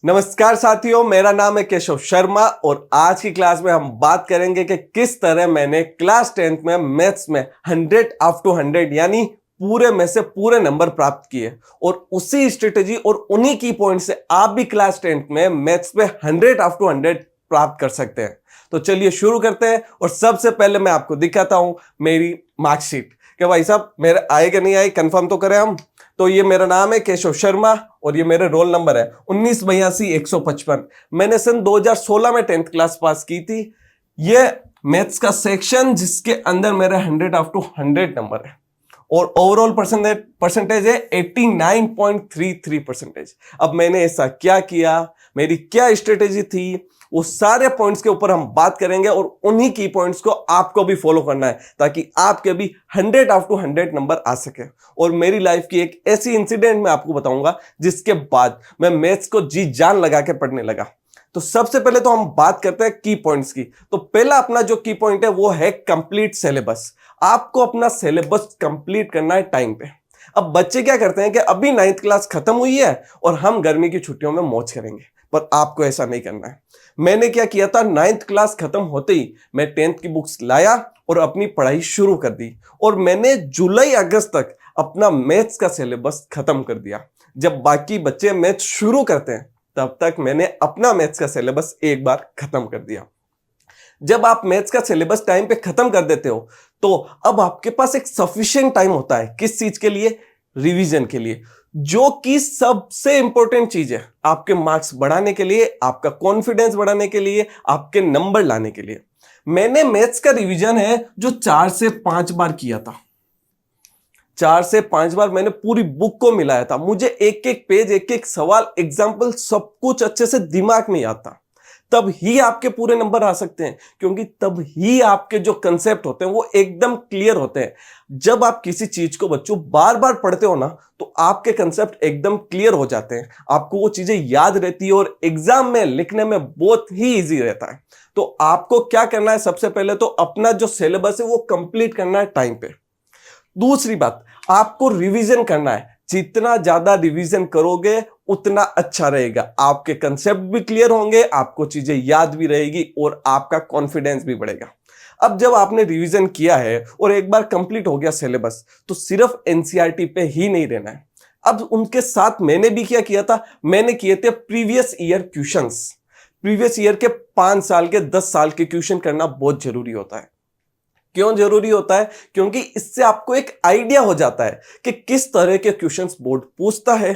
नमस्कार साथियों, मेरा नाम है केशव शर्मा और आज की क्लास में हम बात करेंगे कि किस तरह मैंने क्लास 10th में मैथ्स में 100 आउट टू 100 यानी पूरे में से पूरे नंबर प्राप्त किए और उसी स्ट्रेटेजी और उन्हीं की पॉइंट से आप भी क्लास 10th में मैथ्स में 100 आउट टू 100 प्राप्त कर सकते हैं। तो चलिए शुरू करते हैं और सबसे पहले मैं आपको दिखाता हूं मेरी मार्कशीट कि भाई साहब मेरे आए कि नहीं आए, कंफर्म तो करें हम। तो ये मेरा नाम है केशव शर्मा और ये मेरे रोल नंबर है 1982-155। मैंने सन 2016 में 10th क्लास पास की थी। ये मैथ्स का सेक्शन जिसके अंदर मेरा 100 आउट टू 100 नंबर है और ओवरऑल परसेंटेज है 89.33%। अब मैंने ऐसा क्या किया, मेरी क्या स्ट्रेटेजी थी, वो सारे पॉइंट्स के ऊपर हम बात करेंगे और उन्हीं की पॉइंट्स को आपको भी फॉलो करना है ताकि आपके भी 100 आउट टू 100 नंबर आ सके। और मेरी लाइफ की एक ऐसी इंसिडेंट मैं आपको बताऊंगा जिसके बाद मैं मैथ्स को जी जान लगा के पढ़ने लगा। तो सबसे पहले तो हम बात करते हैं की पॉइंट्स की। तो पहला अपना जो की पॉइंट है वो है कंप्लीट सिलेबस। आपको अपना सिलेबस कंप्लीट करना है टाइम पे। अब बच्चे क्या करते हैं कि अभी 9th क्लास खत्म हुई है और हम गर्मी की छुट्टियों में मौज करेंगे, पर आपको ऐसा नहीं करना है। मैंने क्या किया था, 9th क्लास खत्म होते ही मैं 10th की बुक्स लाया और अपनी पढ़ाई शुरू कर दी और मैंने जुलाई अगस्त तक अपना मैथ्स का सिलेबस खत्म कर दिया। जब बाकी बच्चे मैथ्स शुरू करते हैं तब तक मैंने अपना मैथ्स का सिलेबस एक बार खत्म कर दिया। जब आप मैथ्स का सिलेबस टाइम पे खत्म कर देते हो तो अब आपके पास एक सफिशिएंट टाइम होता है किस चीज के लिए, रिवीजन के लिए, जो कि सबसे इंपॉर्टेंट चीज है आपके मार्क्स बढ़ाने के लिए, आपका कॉन्फिडेंस बढ़ाने के लिए, आपके नंबर लाने के लिए। मैंने मैथ्स का रिवीजन है जो 4 से 5 बार किया था। 4 से 5 बार मैंने पूरी बुक को मिलाया था। मुझे एक एक पेज, एक एक सवाल, एग्जाम्पल सब कुछ अच्छे से दिमाग में आता। तब ही आपके पूरे नंबर आ सकते हैं क्योंकि तब ही आपके जो कंसेप्ट होते हैं वो एकदम क्लियर होते हैं। जब आप किसी चीज को बच्चों बार बार पढ़ते हो ना तो आपके कंसेप्ट एकदम क्लियर हो जाते हैं, आपको वो चीजें याद रहती है और एग्जाम में लिखने में बहुत ही इजी रहता है। तो आपको क्या करना है, सबसे पहले तो अपना जो सिलेबस है वो कंप्लीट करना है टाइम पे। दूसरी बात, आपको रिवीजन करना है। जितना ज्यादा रिवीजन करोगे उतना अच्छा रहेगा, आपके कंसेप्ट भी क्लियर होंगे, आपको चीजें याद भी रहेगी और आपका कॉन्फिडेंस भी बढ़ेगा। अब जब आपने रिवीजन किया है और एक बार कंप्लीट हो गया सिलेबस तो सिर्फ एनसीईआरटी पे ही नहीं रहना है। अब उनके साथ मैंने भी क्या किया था, मैंने किए थे previous year questions. Previous year के 5 साल के 10 साल के क्वेश्चन करना बहुत जरूरी होता है। क्यों जरूरी होता है? क्योंकि इससे आपको एक आइडिया हो जाता है कि किस तरह के क्वेश्चंस बोर्ड पूछता है,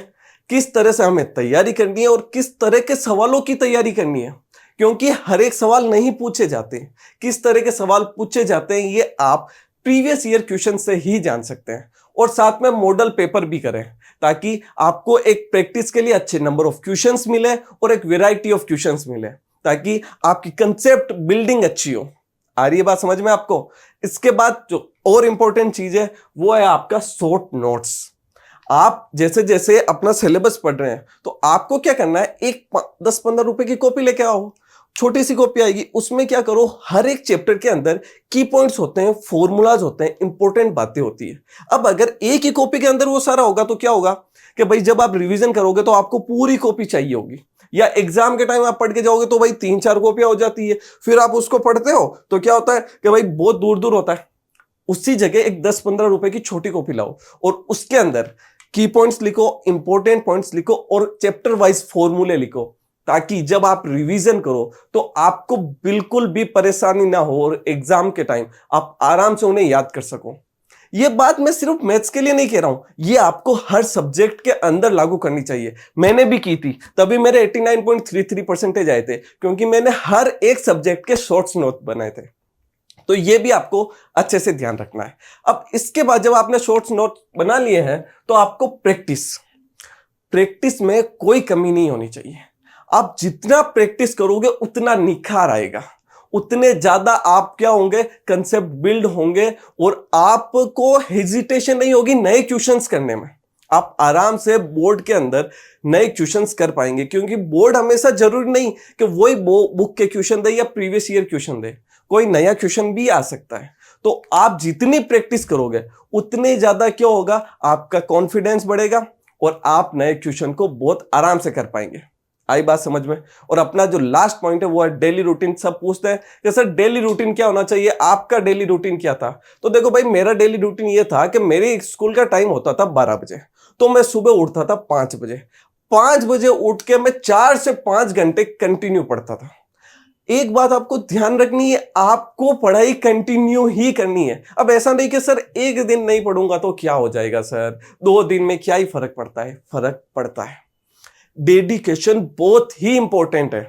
किस तरह से हमें तैयारी करनी है और किस तरह के सवालों की तैयारी करनी है। क्योंकि हर एक सवाल नहीं पूछे जाते, किस तरह के सवाल पूछे जाते हैं ये आप प्रीवियस ईयर क्वेश्चन से ही जान सकते हैं। और साथ में मॉडल पेपर भी करें ताकि आपको एक प्रैक्टिस के लिए अच्छे नंबर ऑफ क्वेश्चंस मिले और एक वैरायटी ऑफ क्वेश्चंस मिले ताकि आपकी कंसेप्ट बिल्डिंग अच्छी हो। आ रही है बात समझ में आपको? इसके बाद जो और इंपॉर्टेंट चीज है वो है आपका शॉर्ट नोट्स। आप जैसे जैसे अपना सिलेबस पढ़ रहे हैं तो आपको क्या करना है, एक 10-15 रुपए की कॉपी लेके आओ। छोटी सी कॉपी आएगी, उसमें क्या करो, हर एक चैप्टर के अंदर की पॉइंट्स होते हैं, फॉर्मूलाज होते हैं, इंपॉर्टेंट बातें होती है। अब अगर एक ही कॉपी के अंदर वो सारा होगा तो क्या होगा कि भाई जब आप रिवीजन करोगे तो आपको पूरी कॉपी चाहिए होगी, या एग्जाम के टाइम आप पढ़ के जाओगे तो भाई 3-4 कॉपियां हो जाती है। फिर आप उसको पढ़ते हो तो क्या होता है कि भाई बहुत दूर दूर होता है। उसी जगह एक 10-15 रुपए की छोटी कॉपी लाओ और उसके अंदर की पॉइंट्स लिखो, इंपॉर्टेंट पॉइंट्स लिखो और चैप्टर वाइज फॉर्मूले लिखो ताकि जब आप रिवीजन करो तो आपको बिल्कुल भी परेशानी ना हो और एग्जाम के टाइम आप आराम से उन्हें याद कर सको। ये बात मैं सिर्फ मैथ्स के लिए नहीं कह रहा हूं, ये आपको हर सब्जेक्ट के अंदर लागू करनी चाहिए। मैंने भी की थी, तभी मेरे 89.33% आए थे क्योंकि मैंने हर एक सब्जेक्ट के शॉर्ट्स नोट बनाए थे। तो ये भी आपको अच्छे से ध्यान रखना है। अब इसके बाद जब आपने शॉर्ट्स नोट बना लिए हैं तो आपको प्रैक्टिस में कोई कमी नहीं होनी चाहिए। आप जितना प्रैक्टिस करोगे उतना निखार आएगा, उतने ज्यादा आप क्या होंगे, कंसेप्ट बिल्ड होंगे और आपको हेजिटेशन नहीं होगी नए क्वेश्चंस करने में। आप आराम से बोर्ड के अंदर नए क्वेश्चंस कर पाएंगे क्योंकि बोर्ड हमेशा जरूरी नहीं कि वही बुक के क्वेश्चन दे या प्रीवियस ईयर क्वेश्चन दे, कोई नया क्वेश्चन भी आ सकता है। तो आप जितनी प्रैक्टिस करोगे उतने ज्यादा क्या होगा, आपका कॉन्फिडेंस बढ़ेगा और आप नए क्वेश्चन को बहुत आराम से कर पाएंगे। आई बात समझ में। और अपना जो लास्ट पॉइंट है वो है डेली रूटीन। सब पूछते हैं कि सर डेली रूटीन क्या होना चाहिए, आपका डेली रूटीन क्या था। तो देखो भाई, मेरा डेली रूटीन ये था कि मेरे स्कूल का टाइम होता था 12 बजे, तो मैं सुबह उठता था 5 बजे। 5 बजे उठ के मैं 4 से 5 घंटे कंटिन्यू पढ़ता था। एक बात आपको ध्यान रखनी है, आपको पढ़ाई कंटिन्यू ही करनी है। अब ऐसा नहीं कि सर एक दिन नहीं पढ़ूंगा तो क्या हो जाएगा सर, 2 दिन में क्या ही फर्क पड़ता है। फर्क पड़ता है। डेडिकेशन बहुत ही इंपॉर्टेंट है,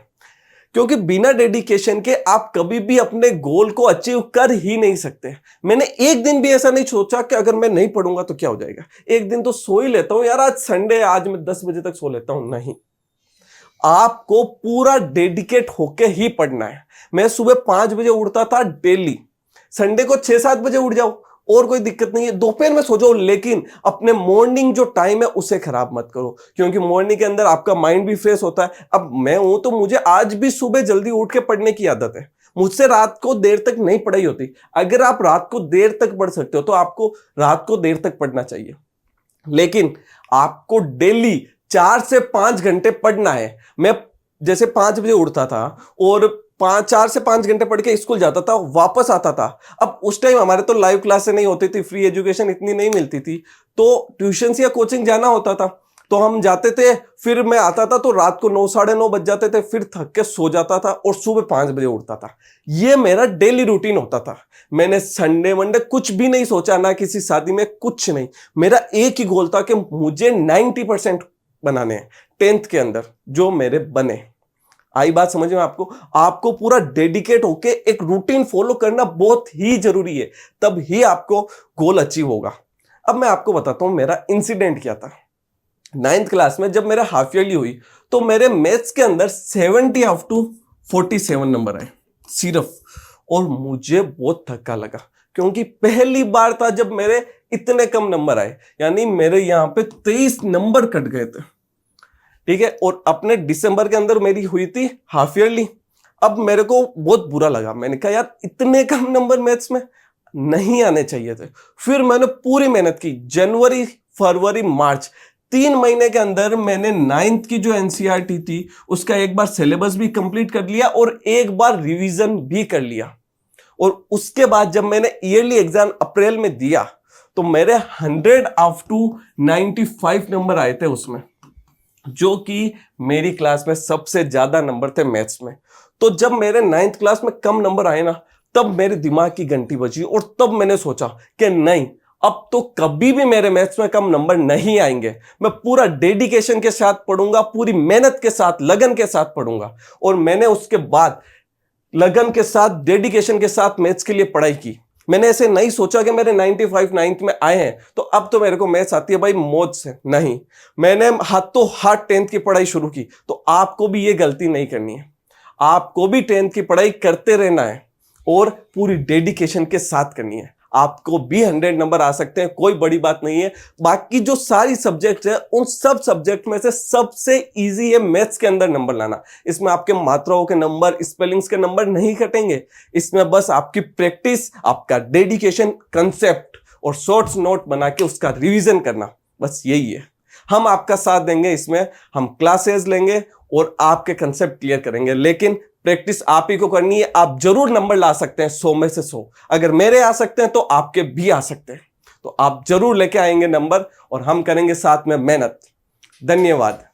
क्योंकि बिना डेडिकेशन के आप कभी भी अपने गोल को अचीव कर ही नहीं सकते। मैंने एक दिन भी ऐसा नहीं सोचा कि अगर मैं नहीं पढ़ूंगा तो क्या हो जाएगा। एक दिन तो सो ही लेता हूं यार, आज संडे है, आज मैं 10 बजे तक सो लेता हूं। नहीं, आपको पूरा डेडिकेट होके ही पढ़ना है। मैं सुबह 5 बजे उठता था डेली। संडे को 6-7 बजे उठ जाओ और कोई दिक्कत नहीं है, दोपहर में सो जाओ, लेकिन अपने मॉर्निंग जो टाइम है उसे खराब मत करो, क्योंकि मॉर्निंग के अंदर आपका माइंड भी फ्रेश होता है। अब मैं हूं तो मुझे आज भी सुबह जल्दी उठ के पढ़ने की आदत है। मुझसे रात को देर तक नहीं पढ़ाई होती। अगर आप रात को देर तक पढ़ सकते हो तो आपको रात को देर तक पढ़ना चाहिए, लेकिन आपको डेली 4 से 5 घंटे पढ़ना है। मैं जैसे 5 बजे उठता था और 4 से 5 घंटे पढ़ के स्कूल जाता था, वापस आता था। अब उस टाइम हमारे तो लाइव क्लासें नहीं होती थी, फ्री एजुकेशन इतनी नहीं मिलती थी, तो ट्यूशन या कोचिंग जाना होता था। तो हम जाते थे, फिर मैं आता था तो रात को 9 साढ़े 9 बज जाते थे, फिर थक के सो जाता था और सुबह 5 बजे उठता था। ये मेरा डेली रूटीन होता था। मैंने संडे मंडे कुछ भी नहीं सोचा, ना किसी शादी में, कुछ नहीं। मेरा एक ही गोल था कि मुझे 90% बनाने हैं 10th के अंदर, जो मेरे बने। आई बात समझ में आपको। आपको पूरा डेडिकेट होके एक रूटीन फॉलो करना बहुत ही जरूरी है, तब ही आपको गोल अचीव होगा। अब मैं आपको बताता हूं मेरा इंसिडेंट क्या था। 9th क्लास में जब मेरा हाफ ईयरली हुई तो मेरे मैथ्स के अंदर 70/47 नंबर आए सिर्फ, और मुझे बहुत धक्का लगा, क्योंकि पहली बार था जब मेरे इतने कम नंबर आए। यानी मेरे यहां पे 23 नंबर कट गए थे, ठीक है। और अपने दिसंबर के अंदर मेरी हुई थी हाफ ईयरली। अब मेरे को बहुत बुरा लगा, मैंने कहा यार इतने कम नंबर मैथ्स में नहीं आने चाहिए थे। फिर मैंने पूरी मेहनत की, जनवरी फरवरी मार्च 3 महीने के अंदर मैंने 9th की जो एनसीईआरटी थी उसका एक बार सिलेबस भी कंप्लीट कर लिया और एक बार रिवीजन भी कर लिया। और उसके बाद जब मैंने ईयरली एग्जाम अप्रैल में दिया तो मेरे 100/95 नंबर आए थे उसमें, जो कि मेरी क्लास में सबसे ज्यादा नंबर थे मैथ्स में। तो जब मेरे 9th क्लास में कम नंबर आए ना, तब मेरे दिमाग की घंटी बजी और तब मैंने सोचा कि नहीं, अब तो कभी भी मेरे मैथ्स में कम नंबर नहीं आएंगे। मैं पूरा डेडिकेशन के साथ पढ़ूंगा, पूरी मेहनत के साथ, लगन के साथ पढ़ूंगा। और मैंने उसके बाद लगन के साथ, डेडिकेशन के साथ मैथ्स के लिए पढ़ाई की। मैंने ऐसे नहीं सोचा कि मेरे 95 9th में आए हैं तो अब तो मेरे को मैथ्स आती है भाई मौज से। नहीं, मैंने हाथों हाथ 10th की पढ़ाई शुरू की। तो आपको भी ये गलती नहीं करनी है। आपको भी 10th की पढ़ाई करते रहना है और पूरी डेडिकेशन के साथ करनी है। आपको भी 100 नंबर आ सकते हैं, कोई बड़ी बात नहीं है। बाकी जो सारी सब्जेक्ट है उन सब सब्जेक्ट में से सबसे इजी है मैथ्स के अंदर नंबर लाना। इसमें आपके मात्राओं के नंबर, स्पेलिंग्स के नंबर नहीं कटेंगे। इसमें बस आपकी प्रैक्टिस, आपका डेडिकेशन, कंसेप्ट और शॉर्ट्स नोट बना के उसका रिवीजन करना, बस यही है। हम आपका साथ देंगे इसमें, हम क्लासेस लेंगे और आपके कंसेप्ट क्लियर करेंगे, लेकिन प्रैक्टिस आप ही को करनी है। आप जरूर नंबर ला सकते हैं 100 में से 100। अगर मेरे आ सकते हैं तो आपके भी आ सकते हैं। तो आप जरूर लेके आएंगे नंबर और हम करेंगे साथ में मेहनत। धन्यवाद।